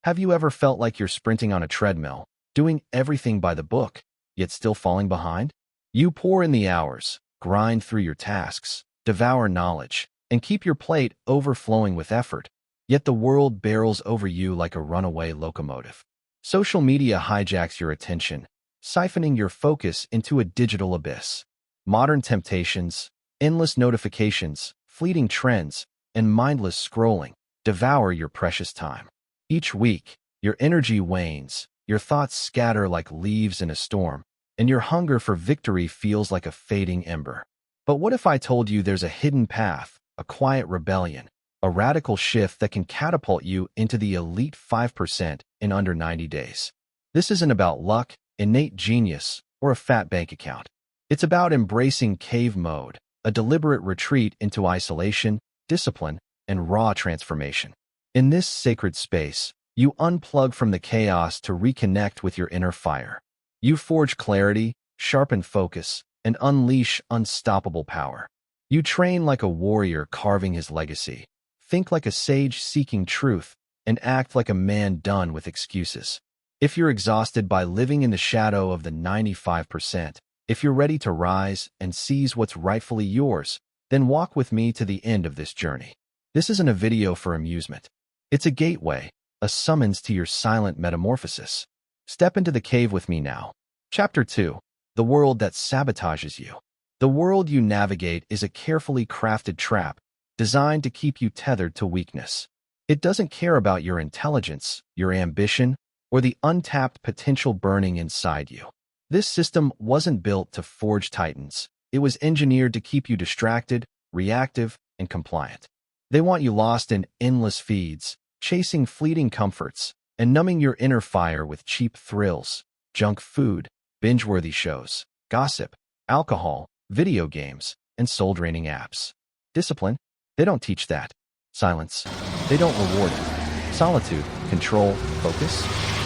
Have you ever felt like you're sprinting on a treadmill, doing everything by the book, yet still falling behind? You pour in the hours, grind through your tasks, devour knowledge, and keep your plate overflowing with effort, yet the world barrels over you like a runaway locomotive. Social media hijacks your attention, siphoning your focus into a digital abyss. Modern temptations, endless notifications, fleeting trends, and mindless scrolling devour your precious time. Each week, your energy wanes, your thoughts scatter like leaves in a storm, and your hunger for victory feels like a fading ember. But what if I told you there's a hidden path, a quiet rebellion, a radical shift that can catapult you into the elite 5% in under 90 days? This isn't about luck, innate genius, or a fat bank account. It's about embracing cave mode, a deliberate retreat into isolation, discipline, and raw transformation. In this sacred space, you unplug from the chaos to reconnect with your inner fire. You forge clarity, sharpen focus, and unleash unstoppable power. You train like a warrior carving his legacy, think like a sage seeking truth, and act like a man done with excuses. If you're exhausted by living in the shadow of the 95%, if you're ready to rise and seize what's rightfully yours, then walk with me to the end of this journey. This isn't a video for amusement. It's a gateway, a summons to your silent metamorphosis. Step into the cave with me now. Chapter 2. The world that sabotages you. The world you navigate is a carefully crafted trap designed to keep you tethered to weakness. It doesn't care about your intelligence, your ambition, or the untapped potential burning inside you. This system wasn't built to forge titans. It was engineered to keep you distracted, reactive, and compliant. They want you lost in endless feeds, chasing fleeting comforts, and numbing your inner fire with cheap thrills, junk food, binge-worthy shows, gossip, alcohol, video games, and soul-draining apps. Discipline? They don't teach that. Silence? They don't reward it. Solitude, control, focus?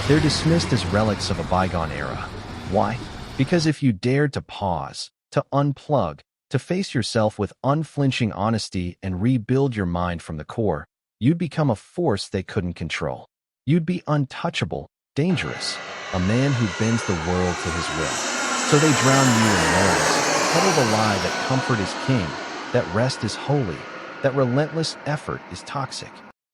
They're dismissed as relics of a bygone era. Why? Because if you dared to pause, to unplug, to face yourself with unflinching honesty and rebuild your mind from the core, you'd become a force they couldn't control. You'd be untouchable, dangerous, a man who bends the world to his will. So they drown you in noise, peddle the lie that comfort is king, that rest is holy, that relentless effort is toxic.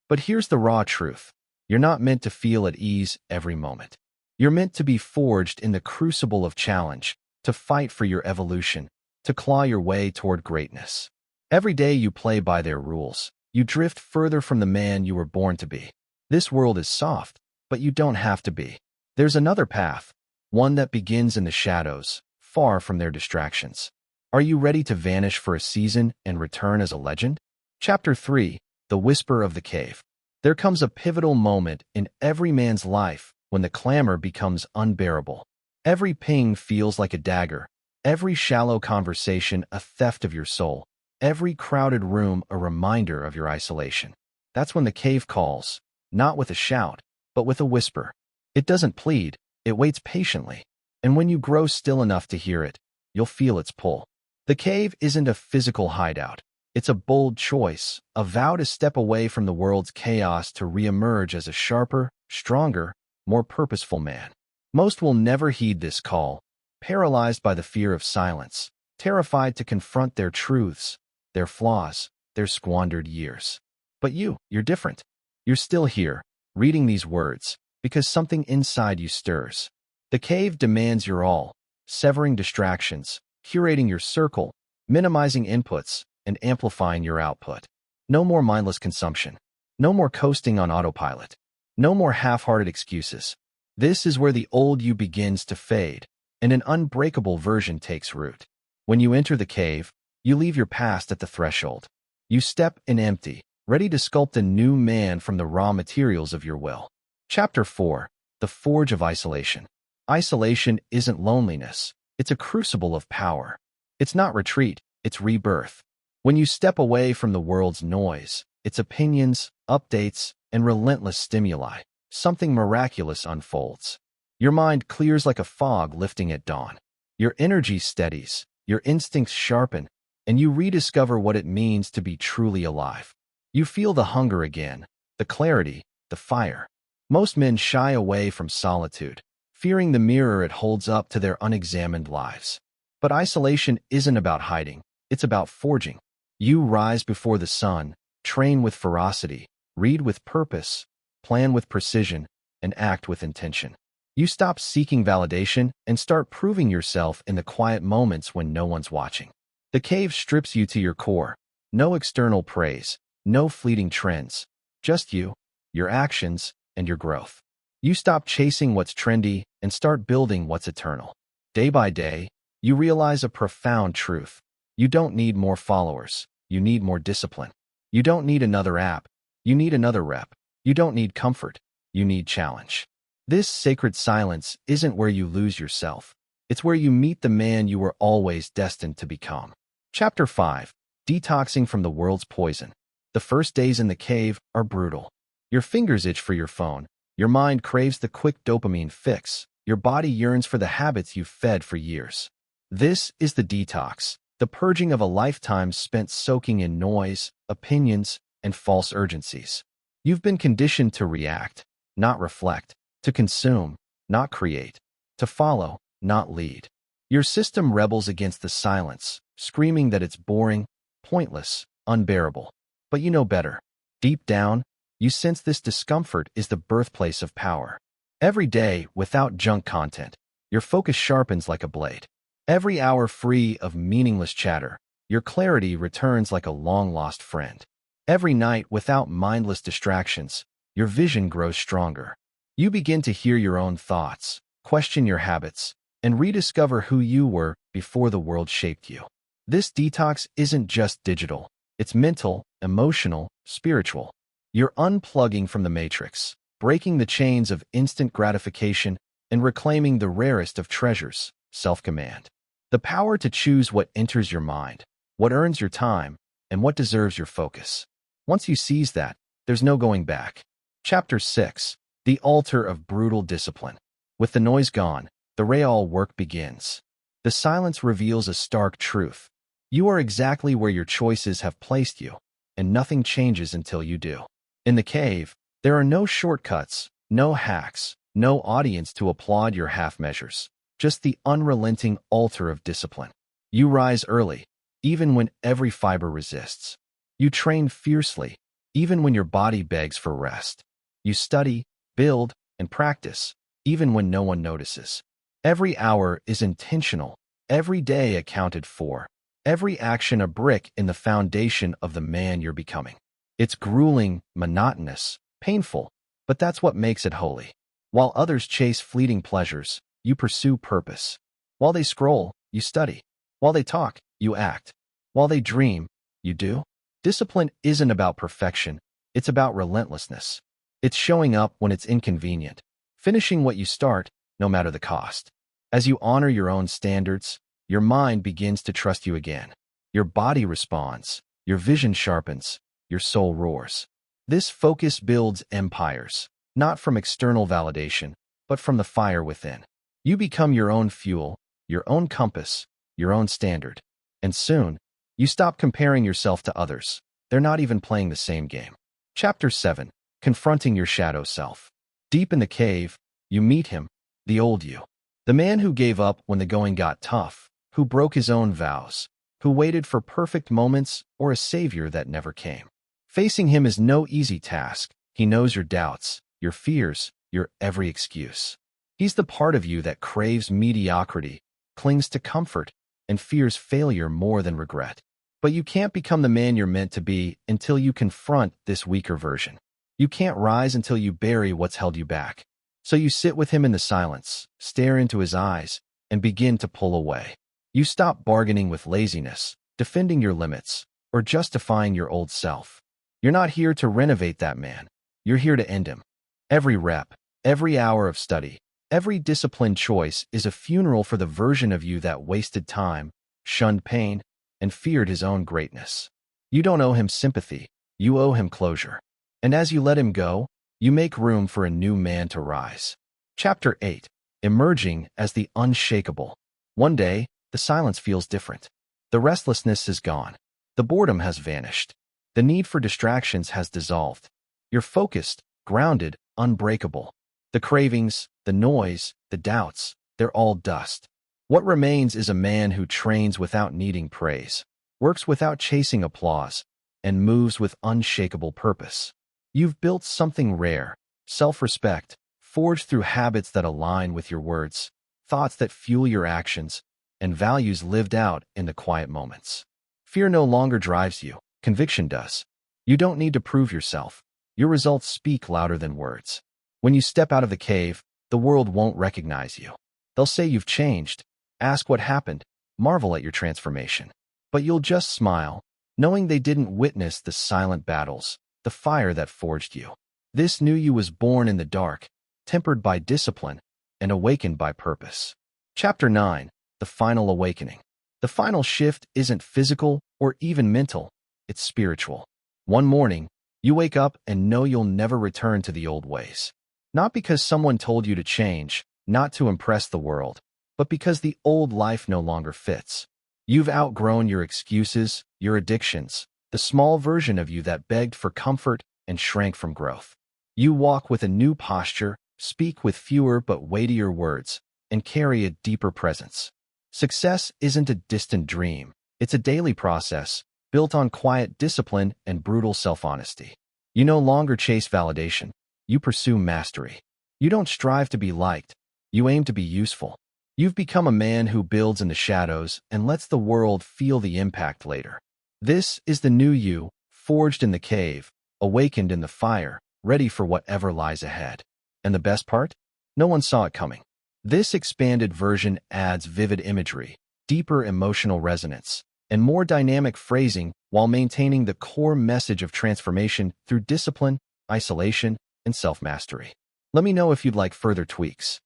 But here's the raw truth. You're not meant to feel at ease every moment. You're meant to be forged in the crucible of challenge, to fight for your evolution, to claw your way toward greatness. Every day you play by their rules, you drift further from the man you were born to be. This world is soft, but you don't have to be. There's another path, one that begins in the shadows, far from their distractions. Are you ready to vanish for a season and return as a legend? Chapter 3. The Whisper of the Cave. There comes a pivotal moment in every man's life when the clamor becomes unbearable. Every ping feels like a dagger, every shallow conversation a theft of your soul, every crowded room a reminder of your isolation. That's when the cave calls, not with a shout, but with a whisper. It doesn't plead, it waits patiently, and when you grow still enough to hear it, you'll feel its pull. The cave isn't a physical hideout. It's a bold choice, a vow to step away from the world's chaos to reemerge as a sharper, stronger, more purposeful man. Most will never heed this call, paralyzed by the fear of silence, terrified to confront their truths, their flaws, their squandered years. But you're different. You're still here, reading these words, because something inside you stirs. The cave demands your all, severing distractions, curating your circle, minimizing inputs, and amplifying your output. No more mindless consumption. No more coasting on autopilot. No more half-hearted excuses. This is where the old you begins to fade, and an unbreakable version takes root. When you enter the cave, you leave your past at the threshold. You step in empty, ready to sculpt a new man from the raw materials of your will. Chapter 4. The Forge of Isolation. Isolation isn't loneliness. It's a crucible of power. It's not retreat, it's rebirth. When you step away from the world's noise, its opinions, updates, and relentless stimuli, something miraculous unfolds. Your mind clears like a fog lifting at dawn. Your energy steadies, your instincts sharpen, and you rediscover what it means to be truly alive. You feel the hunger again, the clarity, the fire. Most men shy away from solitude, fearing the mirror it holds up to their unexamined lives. But isolation isn't about hiding, it's about forging. You rise before the sun, train with ferocity, read with purpose, plan with precision, and act with intention. You stop seeking validation and start proving yourself in the quiet moments when no one's watching. The cave strips you to your core. No external praise, no fleeting trends, just you, your actions, and your growth. You stop chasing what's trendy and start building what's eternal. Day by day, you realize a profound truth. You don't need more followers. You need more discipline. You don't need another app. You need another rep. You don't need comfort. You need challenge. This sacred silence isn't where you lose yourself. It's where you meet the man you were always destined to become. Chapter 5. Detoxing from the world's poison. The first days in the cave are brutal. Your fingers itch for your phone. Your mind craves the quick dopamine fix. Your body yearns for the habits you've fed for years. This is the detox, the purging of a lifetime spent soaking in noise, opinions, and false urgencies. You've been conditioned to react, not reflect, to consume, not create, to follow, not lead. Your system rebels against the silence, screaming that it's boring, pointless, unbearable. But you know better. Deep down, you sense this discomfort is the birthplace of power. Every day, without junk content, your focus sharpens like a blade. Every hour free of meaningless chatter, your clarity returns like a long-lost friend. Every night, without mindless distractions, your vision grows stronger. You begin to hear your own thoughts, question your habits, and rediscover who you were before the world shaped you. This detox isn't just digital. It's mental, emotional, spiritual. You're unplugging from the matrix, breaking the chains of instant gratification and reclaiming the rarest of treasures, self-command. The power to choose what enters your mind, what earns your time, and what deserves your focus. Once you seize that, there's no going back. Chapter 6. The Altar of Brutal Discipline. With the noise gone, the real work begins. The silence reveals a stark truth. You are exactly where your choices have placed you, and nothing changes until you do. In the cave, there are no shortcuts, no hacks, no audience to applaud your half-measures, just the unrelenting altar of discipline. You rise early, even when every fiber resists. You train fiercely, even when your body begs for rest. You study, build, and practice, even when no one notices. Every hour is intentional, every day accounted for, every action a brick in the foundation of the man you're becoming. It's grueling, monotonous, painful, but that's what makes it holy. While others chase fleeting pleasures, you pursue purpose. While they scroll, you study. While they talk, you act. While they dream, you do. Discipline isn't about perfection, it's about relentlessness. It's showing up when it's inconvenient, finishing what you start, no matter the cost. As you honor your own standards, your mind begins to trust you again. Your body responds, your vision sharpens, your soul roars. This focus builds empires, not from external validation, but from the fire within. You become your own fuel, your own compass, your own standard. And soon, you stop comparing yourself to others. They're not even playing the same game. Chapter 7. Confronting your shadow self. Deep in the cave, you meet him, the old you. The man who gave up when the going got tough, who broke his own vows, who waited for perfect moments or a savior that never came. Facing him is no easy task. He knows your doubts, your fears, your every excuse. He's the part of you that craves mediocrity, clings to comfort, and fears failure more than regret. But you can't become the man you're meant to be until you confront this weaker version. You can't rise until you bury what's held you back. So you sit with him in the silence, stare into his eyes, and begin to pull away. You stop bargaining with laziness, defending your limits, or justifying your old self. You're not here to renovate that man. You're here to end him. Every rep, every hour of study, every disciplined choice is a funeral for the version of you that wasted time, shunned pain, and feared his own greatness. You don't owe him sympathy. You owe him closure. And as you let him go, you make room for a new man to rise. Chapter 8. Emerging as the unshakable. One day, the silence feels different. The restlessness is gone. The boredom has vanished. The need for distractions has dissolved. You're focused, grounded, unbreakable. The cravings, the noise, the doubts, they're all dust. What remains is a man who trains without needing praise, works without chasing applause, and moves with unshakable purpose. You've built something rare, self-respect, forged through habits that align with your words, thoughts that fuel your actions, and values lived out in the quiet moments. Fear no longer drives you, conviction does. You don't need to prove yourself. Your results speak louder than words. When you step out of the cave, the world won't recognize you. They'll say you've changed, ask what happened, marvel at your transformation. But you'll just smile, knowing they didn't witness the silent battles, the fire that forged you. This new you was born in the dark, tempered by discipline, and awakened by purpose. Chapter 9. The Final Awakening. The final shift isn't physical or even mental, it's spiritual. One morning, you wake up and know you'll never return to the old ways. Not because someone told you to change, not to impress the world, but because the old life no longer fits. You've outgrown your excuses, your addictions, the small version of you that begged for comfort and shrank from growth. You walk with a new posture, speak with fewer but weightier words, and carry a deeper presence. Success isn't a distant dream. It's a daily process, built on quiet discipline and brutal self-honesty. You no longer chase validation. You pursue mastery. You don't strive to be liked. You aim to be useful. You've become a man who builds in the shadows and lets the world feel the impact later. This is the new you, forged in the cave, awakened in the fire, ready for whatever lies ahead. And the best part? No one saw it coming. This expanded version adds vivid imagery, deeper emotional resonance, and more dynamic phrasing while maintaining the core message of transformation through discipline, isolation, and self-mastery. Let me know if you'd like further tweaks.